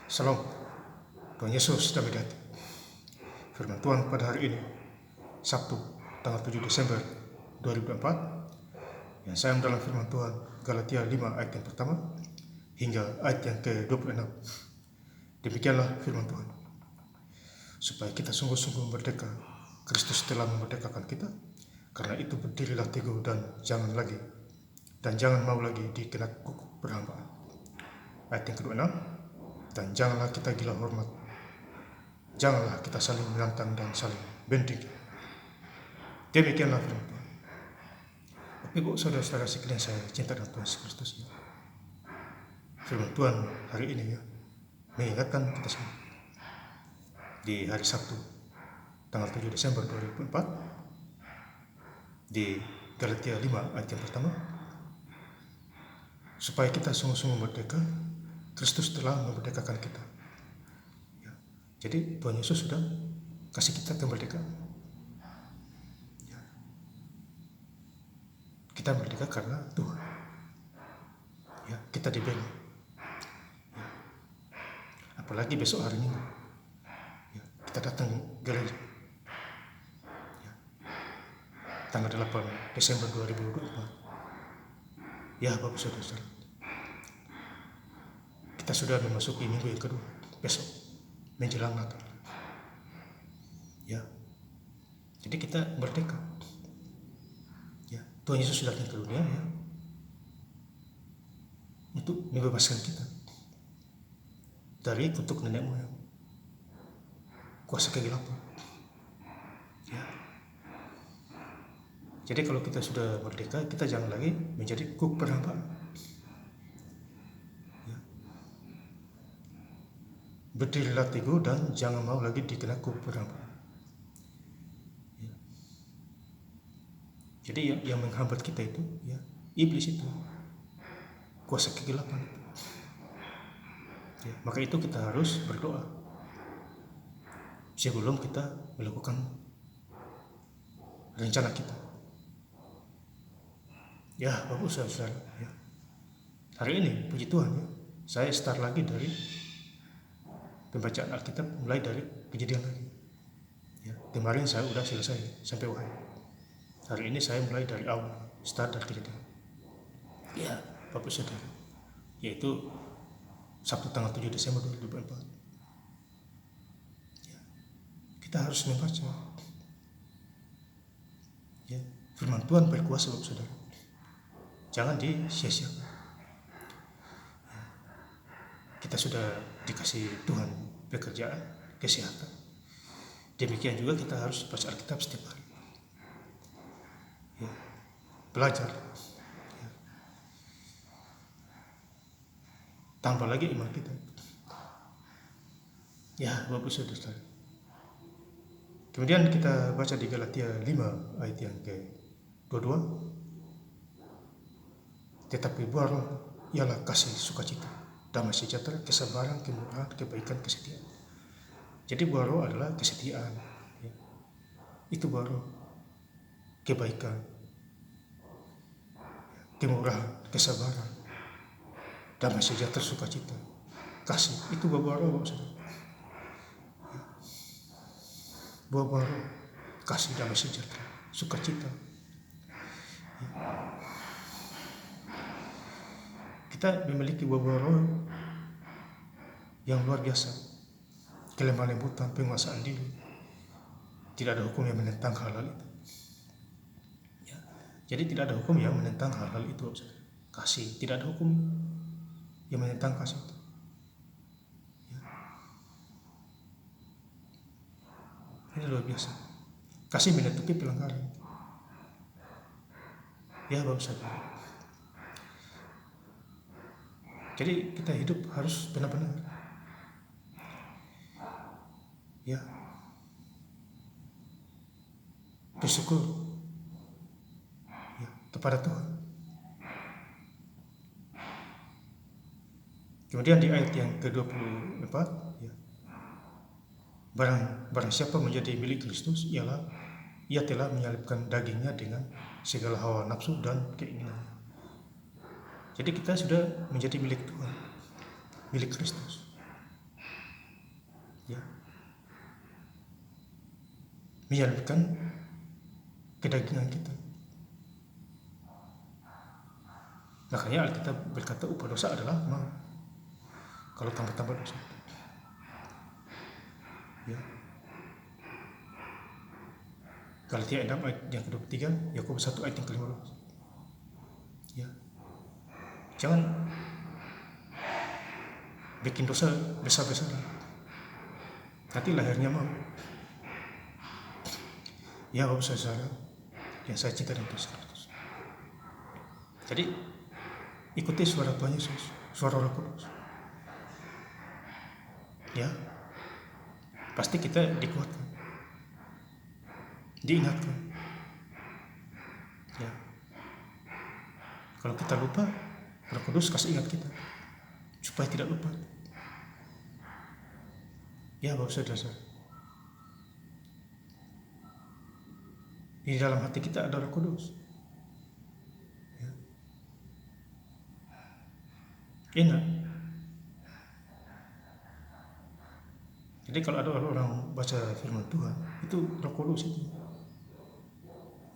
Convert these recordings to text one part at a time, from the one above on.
Salam, Tuhan Yesus sudah datang. Firman Tuhan pada hari ini, Sabtu, tanggal 7 Desember 2024, yang saya dalam firman Tuhan Galatia 5 ayat yang pertama hingga ayat yang ke-26. Demikianlah firman Tuhan. Supaya kita sungguh-sungguh merdeka, Kristus telah memerdekakan kita. Karena itu berdirilah teguh dan jangan mau lagi dikena kuku perhambaan. Ayat yang ke-26, dan janganlah kita gila hormat. Janganlah kita saling menantang dan saling bending. Demikianlah firman Tuhan. Ibu, saudara-saudara sekalian saya cinta dan Tuhan Yesus Kristus, ya. Firman Tuhan hari ini mengingatkan kita semua di hari Sabtu tanggal 7 Desember 2004 di Galatia 5 ayat yang pertama, supaya kita sungguh-sungguh merdeka, Kristus telah memerdekakan kita. Ya. Jadi Tuhan Yesus sudah kasih kita kemerdekaan. Ya. Kita merdeka karena Tuhan. Ya, kita dibela. Ya. Apalagi besok hari Minggu, ya, kita datang gereja. Ya. Tanggal 8 Desember 2024. Ya, Bapak Saudara, kita sudah memasuki minggu yang kedua, besok menjelang Natal. Ya, jadi kita merdeka. Ya, Tuhan Yesus sudah datang ke dunia, ya, untuk membebaskan kita dari kutuk nenek moyang, kuasa kegelapan. Ya. Jadi kalau kita sudah merdeka, kita jangan lagi menjadi kuk perhambaan. Ya. Berdirilah teguh dan jangan mau lagi dikena kuk perhambaan. Ya. Jadi yang menghambat kita itu, ya, iblis itu, kuasa kegelapan. Ya, maka itu kita harus berdoa sebelum kita melakukan rencana kita. Ya, Bapak Saudara, ya. Hari ini puji Tuhan, ya, saya start lagi dari pembacaan Alkitab, mulai dari Kejadian lagi. Ya, kemarin saya udah selesai sampai Wahyu. Hari ini saya mulai dari awal, start dari Kejadian. Ya, Bapak Saudara, yaitu Sabtu tanggal 7 Desember 2024. Ya, kita harus membaca. Ya, firman Tuhan berkuasa, Bapak Saudara. Jangan disia-siakan. Ya, kita sudah dikasih Tuhan pekerjaan, kesehatan. Demikian juga kita harus baca Alkitab setiap hari. Ya, belajar. Ya. Tambah lagi iman kita. Ya, Bapak Saudara. Kemudian kita baca di Galatia 5 ayat yang ke-22. Tetapi buahnya ialah kasih, sukacita, damai sejahtera, kesabaran, kemurahan, kebaikan, kesetiaan. Jadi buah roh adalah kesetiaan. Ya. Itu buah roh. Kebaikan, kemurahan, kesabaran, damai sejahtera, sukacita, kasih. Itu buah roh. Ya. Buah roh, kasih, damai sejahtera, sukacita. Ya. Kita memiliki buah roh yang luar biasa. Kelemah lembutan, penguasaan diri. Tidak ada hukum yang menentang hal-hal itu. Ya. Jadi tidak ada hukum yang menentang hal-hal itu. Kasih, tidak ada hukum yang menentang kasih itu. Ya. Ini luar biasa. Kasih menutupi pelanggaran. Ya, Bapak Saudara. Jadi kita hidup harus benar-benar, ya, bersyukur, ya, kepada Tuhan. Kemudian di ayat yang ke-24, ya, barang siapa menjadi milik Kristus, ia telah menyalibkan dagingnya dengan segala hawa nafsu dan keinginan. Jadi kita sudah menjadi milik Tuhan, milik Kristus. menyalurkan kedagingan kita. Makanya Alkitab berkata upah dosa adalah maut. Kalau tambah-tambah dosa. Ya. Galatia 6 ayat yang ke-23, Yakobus 1 ayat yang ke-15. Ya. Jangan bikin dosa besar-besaran. Nanti lahirnya maut. Ya, Bapak Saudara yang saya cinta dan Kristus. Jadi ikuti suara Tuhan Yesus, suara Roh Kudus. Ya, pasti kita dikuatkan, diingatkan. Ya, kalau kita lupa, Roh Kudus kasih ingat kita supaya tidak lupa. Ya, Bapak Saudara, di dalam hati kita ada Roh Kudus. Ya. Ingat. Jadi kalau ada orang baca firman Tuhan, itu Roh Kudus itu.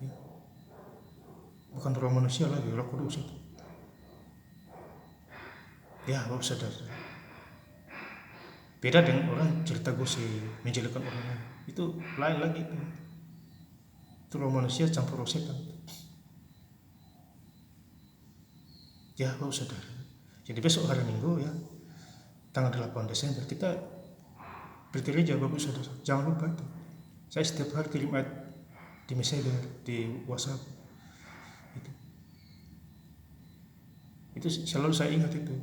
Ya. Bukan roh manusia lagi, Roh Kudus itu. Ya, Bapak Saudara. Beda dengan orang cerita gosip, menjelekkan orang lain. Itu lain lagi itu. Itu roh manusia campur roh setan. Ya, Bapak Saudara. Jadi besok hari Minggu ya, tanggal 8 Desember kita bergereja, Bapak Saudara. Jangan lupa itu. Saya setiap hari kirim ayat di Messenger, di WhatsApp. Itu selalu saya ingat itu.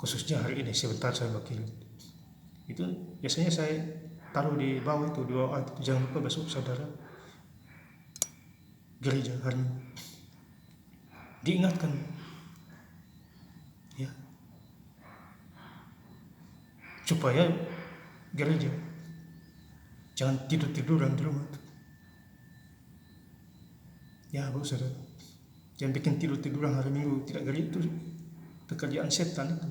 Khususnya hari ini sebentar saya mau kirim. Itu biasanya saya taruh di bawah itu, di bawah itu. Jangan lupa besok saudara gereja hari ini. Diingatkan. Ya. Supaya gereja jangan tidur-tiduran di rumah. Ya, Bapak Saudara. Jangan bikin tidur-tiduran hari Minggu, tidak gereja itu pekerjaan setan itu.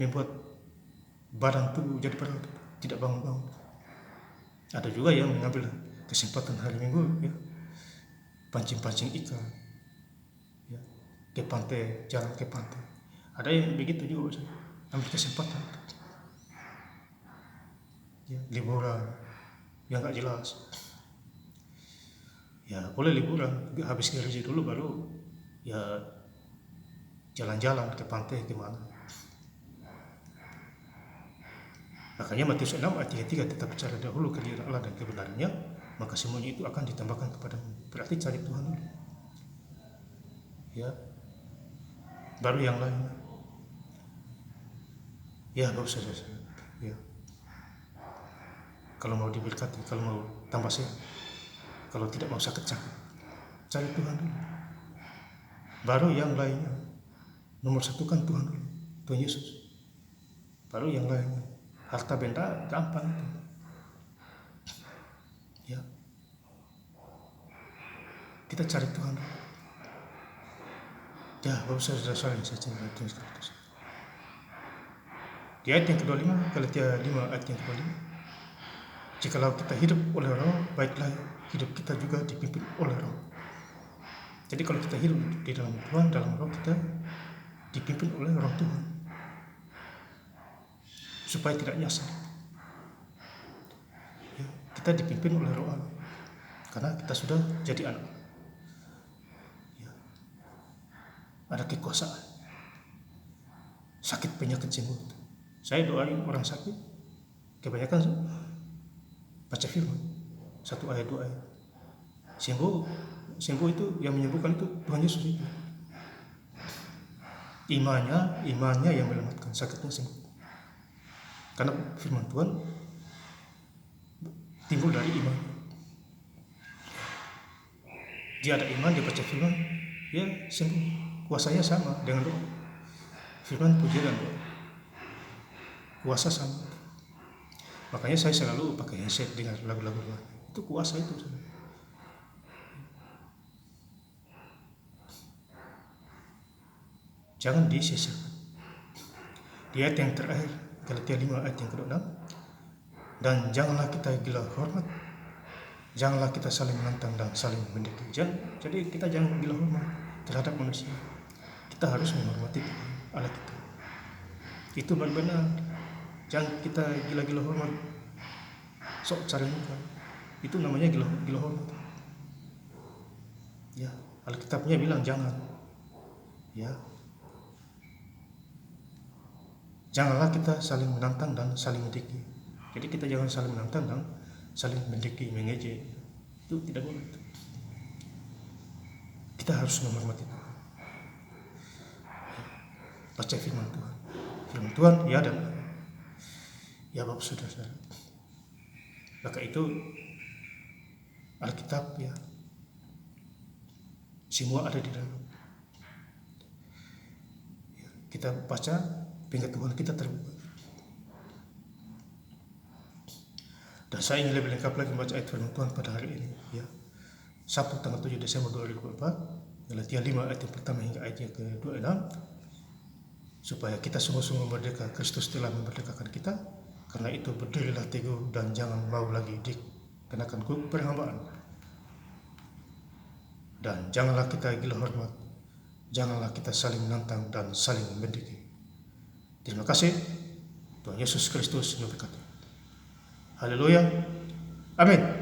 Membuat badan tubuh jadi berat, tidak bangun-bangun. Ada juga yang mengambil kesempatan hari Minggu ya, pancing-pancing ikan ya, ke pantai, jalan ke pantai. Ada yang begitu juga, ambil kesempatan ya, liburan yang gak jelas ya. Boleh liburan, habis gereja dulu baru ya jalan-jalan ke pantai kemana. Makanya Matius 6 ayat 33, tetap cari dahulu kerajaan Allah dan kebenarannya, maka semuanya itu akan ditambahkan kepadamu. Berarti cari Tuhan dulu. Ya. Baru yang lain. Ya, Bapak Saudara. Ya. Kalau mau diberkati, kalau mau tambah sehat, kalau tidak mau sakit-sakit, cari Tuhan dulu. Baru yang lainnya. Nomor satu kan Tuhan dulu, Tuhan Yesus. Baru yang lainnya. Harta benda gampang itu. Ya. Kita cari Tuhan. Ya, Bapak Saudara yang saya cintai Tuhan Kristus. Di ayat yang ke-25, Galatia 5 ayat yang ke-25. Jikalau kita hidup oleh Roh, baiklah hidup kita juga dipimpin oleh Roh. Jadi kalau kita hidup di dalam Tuhan, dalam Roh, kita dipimpin oleh Roh Tuhan. Supaya tidak nyasar. Ya, kita dipimpin oleh Roh Allah. Karena kita sudah jadi anak. Ya. Ada kekuasaan. Sakit penyakit sembuh. Saya doain orang sakit, kebanyakan baca firman. 1 ayat 2 ayat. Sembuh itu yang menyembuhkan itu Tuhan Yesus itu. Imannya yang menyelamatkan, sakitnya sembuh. Karena firman Tuhan timbul dari iman. Dia ada iman, dia baca firman, ya sembuh. Kuasanya sama dengan doa. Firman, puji dan doa. Kuasa sama. Makanya saya selalu pakai headset dengan lagu-lagu Tuhan. Itu kuasa itu. Jangan disia-siakan. Di ayat yang terakhir, Galatia 5 ayat yang ke-6, Dan janganlah kita gila hormat, janganlah kita saling menantang dan saling mendekati. Jadi kita jangan gila hormat terhadap manusia. Kita harus menghormati Allah kita. Itu benar-benar. Jangan kita gila-gila hormat, sok cari muka. Itu namanya gila hormat. Ya, Alkitabnya bilang jangan. Ya, janganlah kita saling menantang dan saling mendekati. Jadi kita jangan saling menantang dan saling mendekati, mengejek. Itu tidak boleh. Kita harus menghormati Tuhan. Baca firman Tuhan. Firman Tuhan ya dan ya Bapak Saudara. Maka itu Alkitab ya. Semua ada di dalam. Ya, kita baca pengetahuan kita terbuka. Dan saya ingin lebih lengkap lagi membaca ayat firman Tuhan pada hari ini ya. Sabtu tanggal 7 Desember 2024, Galatia 5 ayat yang pertama hingga ayat yang ke-26, supaya kita sungguh-sungguh merdeka. Kristus telah memerdekakan kita. Karena itu berdirilah teguh dan jangan mau lagi dikenakan perhambaan. Dan janganlah kita gila hormat, janganlah kita saling menantang dan saling mendekati. Terima kasih. Tuhan Yesus Kristus memberkati. Haleluya. Amin.